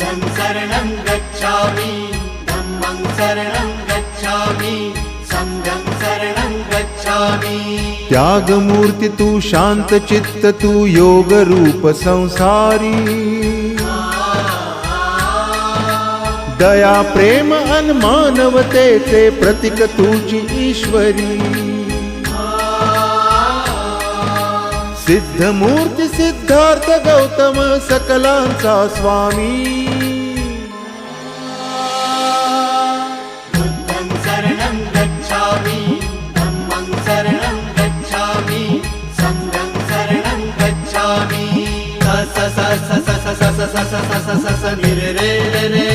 बुद्धं शरणं गच्छामि धम्मं शरणं गच्छामि संघं शरणं गच्छामि। त्याग मूर्ति तू शांत चित्त तू योग रूप संसारी दया प्रेम अन मानवतेचे प्रतीक तुझी ईश्वरी सिद्ध मूर्ति सिद्धार्थ गौतम सकलांचा स्वामी बुद्धं शरणं गच्छामि धम्मं शरणं गच्छामि संघं शरणं गच्छामि। स स स स स स स स स स स स नि रे रे रे